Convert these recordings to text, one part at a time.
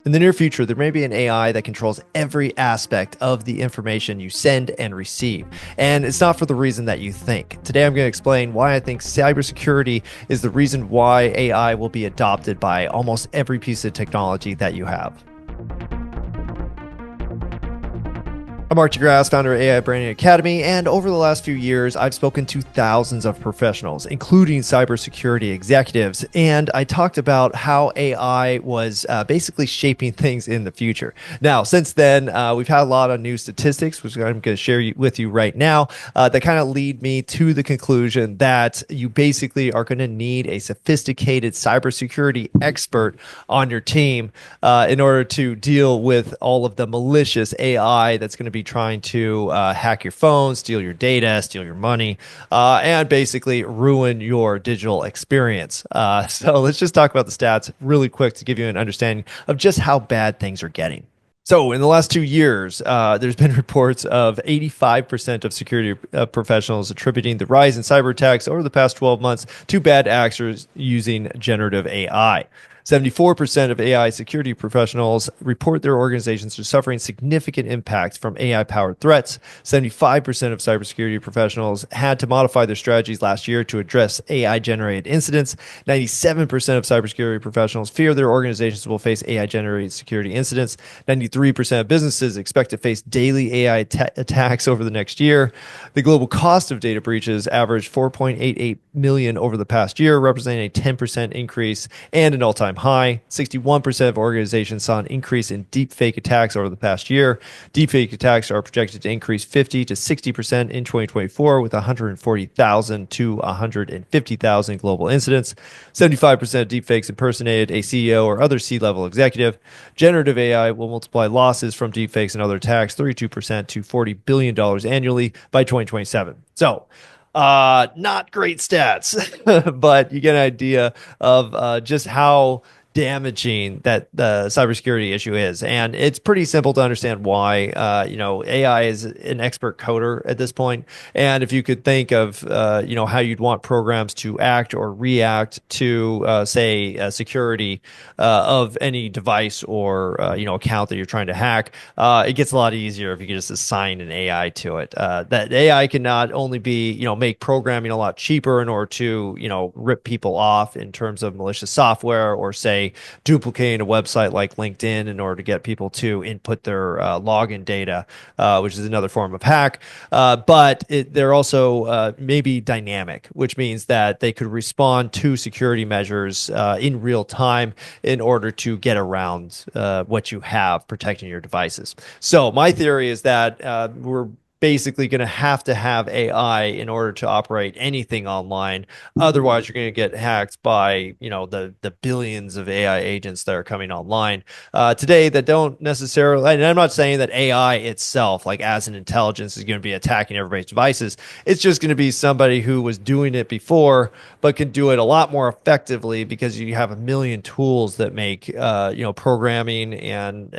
In the near future, there may be an AI that controls every aspect of the information you send and receive. And it's not for the reason that you think. Today, I'm going to explain why I think cybersecurity is the reason why AI will be adopted by almost every piece of technology that you have. I'm Archie Grass, founder of AI Branding Academy, and over the last few years, I've spoken to thousands of professionals, including cybersecurity executives, and I talked about how AI was basically shaping things in the future. Now, since then, we've had a lot of new statistics, which I'm going to share with you right now, that kind of lead me to the conclusion that you basically are going to need a sophisticated cybersecurity expert on your team in order to deal with all of the malicious AI that's going to be trying to hack your phone, steal your data, steal your money, and basically ruin your digital experience. So let's just talk about the stats really quick to give you an understanding of just how bad things are getting. So in the last 2 years, there's been reports of 85% of security professionals attributing the rise in cyber attacks over the past 12 months to bad actors using generative AI. 74% of AI security professionals report their organizations are suffering significant impact from AI-powered threats. 75% of cybersecurity professionals had to modify their strategies last year to address AI-generated incidents. 97% of cybersecurity professionals fear their organizations will face AI-generated security incidents. 93% of businesses expect to face daily AI attacks over the next year. The global cost of data breaches averaged 4.88 million over the past year, representing a 10% increase and an all-time high. 61% of organizations saw an increase in deepfake attacks over the past year. Deepfake attacks are projected to increase 50 to 60% in 2024, with 140,000 to 150,000 global incidents. 75% of deepfakes impersonated a CEO or other C-level executive. Generative AI will multiply losses from deepfakes and other attacks 32% to $40 billion annually by 2027. So, not great stats, but you get an idea of just how damaging that the cybersecurity issue is. And it's pretty simple to understand why. AI is an expert coder at this point. And if you could think of, how you'd want programs to act or react to, say, security of any device or, account that you're trying to hack, it gets a lot easier if you can just assign an AI to it. That AI can not only be, make programming a lot cheaper in order to, rip people off in terms of malicious software or, say, duplicating a website like LinkedIn in order to get people to input their login data, which is another form of hack. But they're also maybe dynamic, which means that they could respond to security measures in real time in order to get around what you have protecting your devices. So my theory is that we're basically going to have AI in order to operate anything online. Otherwise, you're going to get hacked by, the billions of AI agents that are coming online today that don't necessarily, and I'm not saying that AI itself, like as an intelligence, is going to be attacking everybody's devices. It's just going to be somebody who was doing it before, but can do it a lot more effectively because you have a million tools that make, programming and,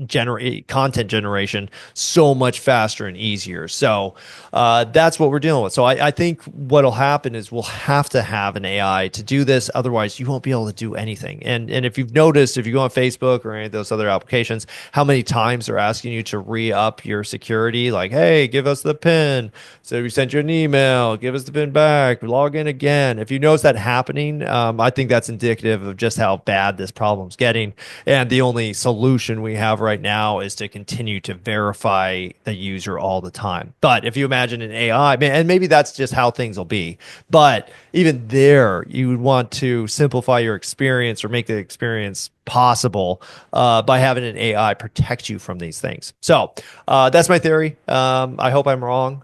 generate content generation so much faster and easier. So that's what we're dealing with. So I think what'll happen is we'll have to have an AI to do this. Otherwise, you won't be able to do anything. And if you've noticed, if you go on Facebook or any of those other applications, how many times they're asking you to re-up your security, like, hey, give us the PIN. So we sent you an email, give us the PIN back, log in again. If you notice that happening, I think that's indicative of just how bad this problem's getting. And the only solution we have right now is to continue to verify the user all the time. But if you imagine an AI, and maybe that's just how things will be, but even there, you would want to simplify your experience or make the experience possible by having an AI protect you from these things. So that's my theory. I hope I'm wrong.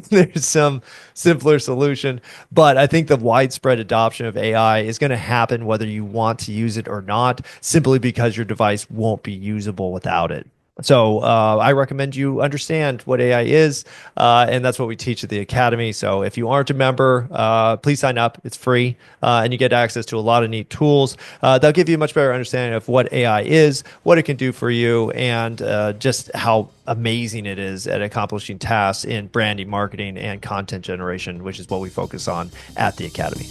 There's some simpler solution, but I think the widespread adoption of AI is going to happen whether you want to use it or not, simply because your device won't be usable without it. So I recommend you understand what AI is, and that's what we teach at the Academy. So if you aren't a member, please sign up. It's free, and you get access to a lot of neat tools. They'll give you a much better understanding of what AI is, what it can do for you, and just how amazing it is at accomplishing tasks in branding, marketing, and content generation, which is what we focus on at the Academy.